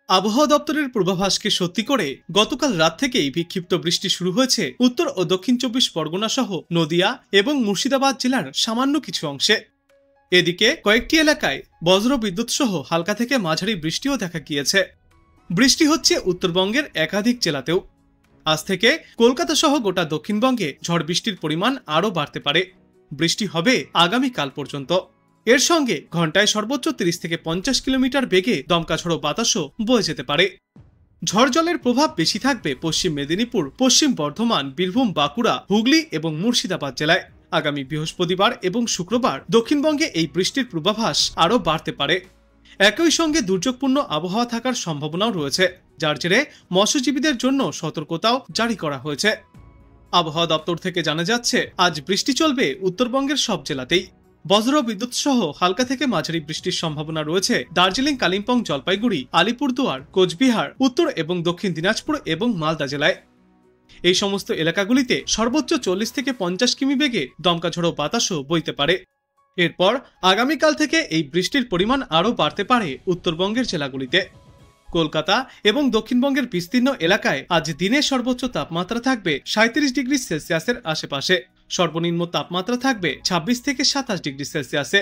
আবহাওয়া দপ্তরের পূর্বাভাসকে সত্যি করে গতকাল রাত থেকেই বিক্ষিপ্ত বৃষ্টি শুরু হয়েছে উত্তর ও দক্ষিণ 24 পরগনা সহ নদিয়া এবং মুর্শিদাবাদ জেলার সামান্য কিছু অংশে। এদিকে কয়েকটি এলাকায় বজ্র বিদ্যুৎ সহ হালকা থেকে মাঝারি বৃষ্টিও দেখা গিয়েছে। বৃষ্টি হচ্ছে উত্তরবঙ্গের একাধিক জেলাতেও। আজ থেকে কলকাতা সহ গোটা দক্ষিণবঙ্গে ঝড় বৃষ্টির পরিমাণ আরও বাড়তে পারে। বৃষ্টি হবে আগামীকাল পর্যন্ত। এর সঙ্গে ঘন্টায় সর্বোচ্চ 30 থেকে 50 কিলোমিটার বেগে দমকা ঝড়ো বাতাসও বয়ে যেতে পারে। ঝড় জলের প্রভাব বেশি থাকবে পশ্চিম মেদিনীপুর, পশ্চিম বর্ধমান, বীরভূম, বাঁকুড়া, হুগলি এবং মুর্শিদাবাদ জেলায়। আগামী বৃহস্পতিবার এবং শুক্রবার দক্ষিণবঙ্গে এই বৃষ্টির পূর্বাভাস আরও বাড়তে পারে। একই সঙ্গে দুর্যোগপূর্ণ আবহাওয়া থাকার সম্ভাবনাও রয়েছে, যার জেরে মৎস্যজীবীদের জন্য সতর্কতাও জারি করা হয়েছে। আবহাওয়া দপ্তর থেকে জানা যাচ্ছে, আজ বৃষ্টি চলবে উত্তরবঙ্গের সব জেলাতেই। বজ্র বিদ্যুৎ সহ হালকা থেকে মাঝারি বৃষ্টির সম্ভাবনা রয়েছে দার্জিলিং, কালিম্পং, জলপাইগুড়ি, আলিপুরদুয়ার, কোচবিহার, উত্তর এবং দক্ষিণ দিনাজপুর এবং মালদা জেলায়। এই সমস্ত এলাকাগুলিতে সর্বোচ্চ 40 থেকে 50 কিমি বেগে দমকা ঝড়ো বাতাসও বইতে পারে। এরপর আগামীকাল থেকে এই বৃষ্টির পরিমাণ আরও বাড়তে পারে উত্তরবঙ্গের জেলাগুলিতে। কলকাতা এবং দক্ষিণবঙ্গের বিস্তীর্ণ এলাকায় আজ দিনের সর্বোচ্চ তাপমাত্রা থাকবে 37 ডিগ্রি সেলসিয়াসের আশেপাশে। সর্বনিম্ন তাপমাত্রা থাকবে 26 থেকে 27 ডিগ্রি সেলসিয়াসে।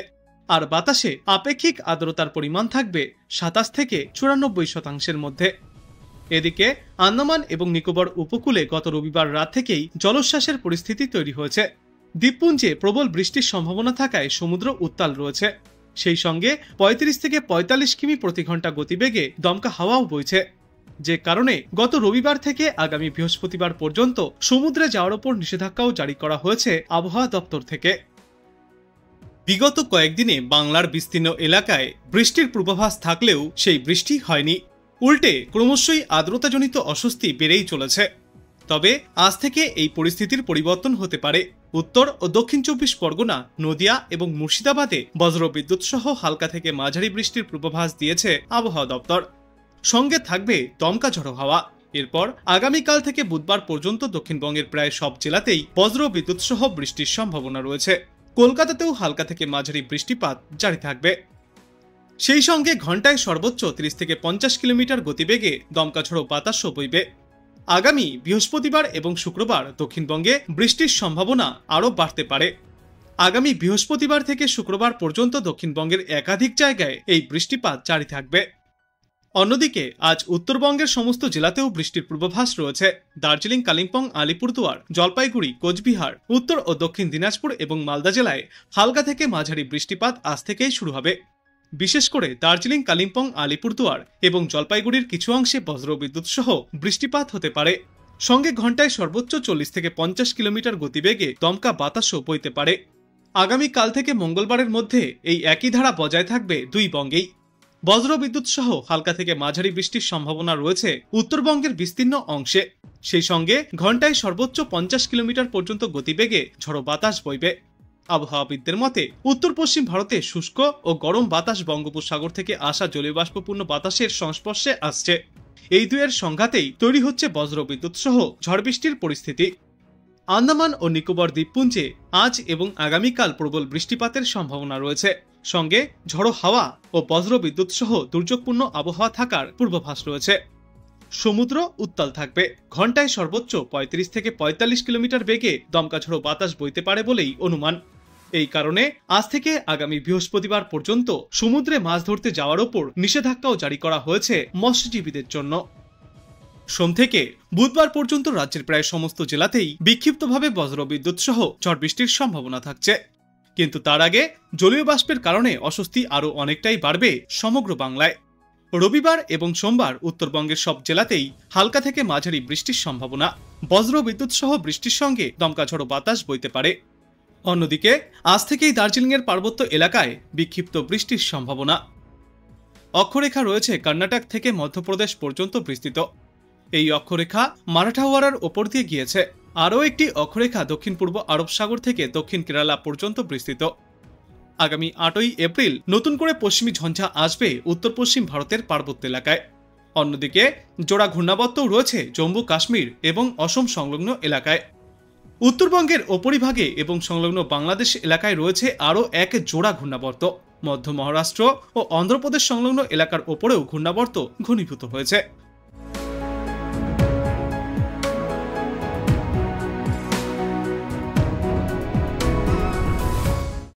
আর বাতাসে আপেক্ষিক আর্দ্রতার পরিমাণ থাকবে 27 থেকে 94% মধ্যে। এদিকে আন্দামান এবং নিকোবর উপকূলে গত রবিবার রাত থেকেই জলোচ্ছ্বাসের পরিস্থিতি তৈরি হয়েছে। দ্বীপপুঞ্জে প্রবল বৃষ্টির সম্ভাবনা থাকায় সমুদ্র উত্তাল রয়েছে। সেই সঙ্গে 35 থেকে 45 কিমি প্রতি ঘন্টা গতিবেগে দমকা হাওয়াও বইছে, যে কারণে গত রবিবার থেকে আগামী বৃহস্পতিবার পর্যন্ত সমুদ্রে যাওয়ার ওপর নিষেধাজ্ঞাও জারি করা হয়েছে আবহাওয়া দপ্তর থেকে। বিগত কয়েকদিনে বাংলার বিস্তীর্ণ এলাকায় বৃষ্টির পূর্বাভাস থাকলেও সেই বৃষ্টি হয়নি। উল্টে ক্রমশই আর্দ্রতাজনিত অস্বস্তি বেড়েই চলেছে। তবে আজ থেকে এই পরিস্থিতির পরিবর্তন হতে পারে। উত্তর ও দক্ষিণ 24 পরগনা, নদিয়া এবং মুর্শিদাবাদে বজ্রবিদ্যুৎ সহ হালকা থেকে মাঝারি বৃষ্টির পূর্বাভাস দিয়েছে আবহাওয়া দপ্তর। সঙ্গে থাকবে দমকা ঝড়ো হাওয়া। এরপর আগামীকাল থেকে বুধবার পর্যন্ত দক্ষিণবঙ্গের প্রায় সব জেলাতেই বজ্রবিদ্যুৎ সহ বৃষ্টির সম্ভাবনা রয়েছে। কলকাতাতেও হালকা থেকে মাঝারি বৃষ্টিপাত জারি থাকবে। সেই সঙ্গে ঘন্টায় সর্বোচ্চ 30 থেকে 50 কিলোমিটার গতিবেগে দমকা ঝড়ো বাতাসও বইবে। আগামী বৃহস্পতিবার এবং শুক্রবার দক্ষিণবঙ্গে বৃষ্টির সম্ভাবনা আরও বাড়তে পারে। আগামী বৃহস্পতিবার থেকে শুক্রবার পর্যন্ত দক্ষিণবঙ্গের একাধিক জায়গায় এই বৃষ্টিপাত জারি থাকবে। অন্যদিকে আজ উত্তরবঙ্গের সমস্ত জেলাতেও বৃষ্টির পূর্বাভাস রয়েছে। দার্জিলিং, কালিম্পং, আলিপুরদুয়ার, জলপাইগুড়ি, কোচবিহার, উত্তর ও দক্ষিণ দিনাজপুর এবং মালদা জেলায় হালকা থেকে মাঝারি বৃষ্টিপাত আজ থেকেই শুরু হবে। বিশেষ করে দার্জিলিং, কালিম্পং, আলিপুরদুয়ার এবং জলপাইগুড়ির কিছু অংশে বজ্রবিদ্যুৎ সহ বৃষ্টিপাত হতে পারে। সঙ্গে ঘন্টায় সর্বোচ্চ 40 থেকে 50 কিলোমিটার গতিবেগে দমকা বাতাসও বইতে পারে। আগামীকাল থেকে মঙ্গলবারের মধ্যে এই একই ধারা বজায় থাকবে দুই বঙ্গেই। বজ্রবিদ্যুৎ সহ হালকা থেকে মাঝারি বৃষ্টির সম্ভাবনা রয়েছে উত্তরবঙ্গের বিস্তীর্ণ অংশে। সেই সঙ্গে ঘন্টায় সর্বোচ্চ 50 কিলোমিটার পর্যন্ত গতিবেগে ঝড়ো বাতাস বইবে। আবহাওয়াবিদদের মতে উত্তর পশ্চিম ভারতে শুষ্ক ও গরম বাতাস বঙ্গোপসাগর থেকে আসা জলীয়বাষ্পপূর্ণ বাতাসের সংস্পর্শে আসছে। এই দুয়ের সংঘাতেই তৈরি হচ্ছে বজ্রবিদ্যুৎ সহ ঝড় বৃষ্টির পরিস্থিতি। আন্দামান ও নিকোবর দ্বীপপুঞ্জে আজ এবং আগামীকাল প্রবল বৃষ্টিপাতের সম্ভাবনা রয়েছে। সঙ্গে ঝড়ো হাওয়া ও বজ্রবিদ্যুৎ সহ দুর্যোগপূর্ণ আবহাওয়া থাকার পূর্বাভাস রয়েছে। সমুদ্র উত্তাল থাকবে। ঘন্টায় সর্বোচ্চ 35 থেকে 45 কিলোমিটার বেগে দমকা ঝড়ো বাতাস বইতে পারে বলেই অনুমান। এই কারণে আজ থেকে আগামী বৃহস্পতিবার পর্যন্ত সমুদ্রে মাছ ধরতে যাওয়ার ওপর নিষেধাজ্ঞাও জারি করা হয়েছে মৎস্যজীবীদের জন্য। সোম থেকে বুধবার পর্যন্ত রাজ্যের প্রায় সমস্ত জেলাতেই বিক্ষিপ্তভাবে বজ্রবিদ্যুৎ সহ ঝড় বৃষ্টির সম্ভাবনা থাকছে। কিন্তু তার আগে জলীয় বাষ্পের কারণে অস্বস্তি আরও অনেকটাই বাড়বে সমগ্র বাংলায়। রবিবার এবং সোমবার উত্তরবঙ্গের সব জেলাতেই হালকা থেকে মাঝারি বৃষ্টির সম্ভাবনা। বজ্রবিদ্যুৎ সহ বৃষ্টির সঙ্গে দমকা ঝড়ো বাতাস বইতে পারে। অন্যদিকে আজ থেকেই দার্জিলিংয়ের পার্বত্য এলাকায় বিক্ষিপ্ত বৃষ্টির সম্ভাবনা। অক্ষরেখা রয়েছে কর্ণাটক থেকে মধ্যপ্রদেশ পর্যন্ত বিস্তৃত। এই অক্ষরেখা মারাঠাওয়াড়ার ওপর দিয়ে গিয়েছে। আরও একটি অক্ষরেখা দক্ষিণ পূর্ব আরব সাগর থেকে দক্ষিণ কেরালা পর্যন্ত বিস্তৃত। আগামী 8ই এপ্রিল নতুন করে পশ্চিমী ঝঞ্ঝা আসবে উত্তর পশ্চিম ভারতের পার্বত্য এলাকায়। অন্যদিকে জোড়া ঘূর্ণাবর্তও রয়েছে জম্মু কাশ্মীর এবং অসম সংলগ্ন এলাকায়। উত্তরবঙ্গের উপরিভাগে এবং সংলগ্ন বাংলাদেশ এলাকায় রয়েছে আরও এক জোড়া ঘূর্ণাবর্ত। মধ্য মহারাষ্ট্র ও অন্ধ্রপ্রদেশ সংলগ্ন এলাকার ওপরেও ঘূর্ণাবর্ত ঘনীভূত হয়েছে।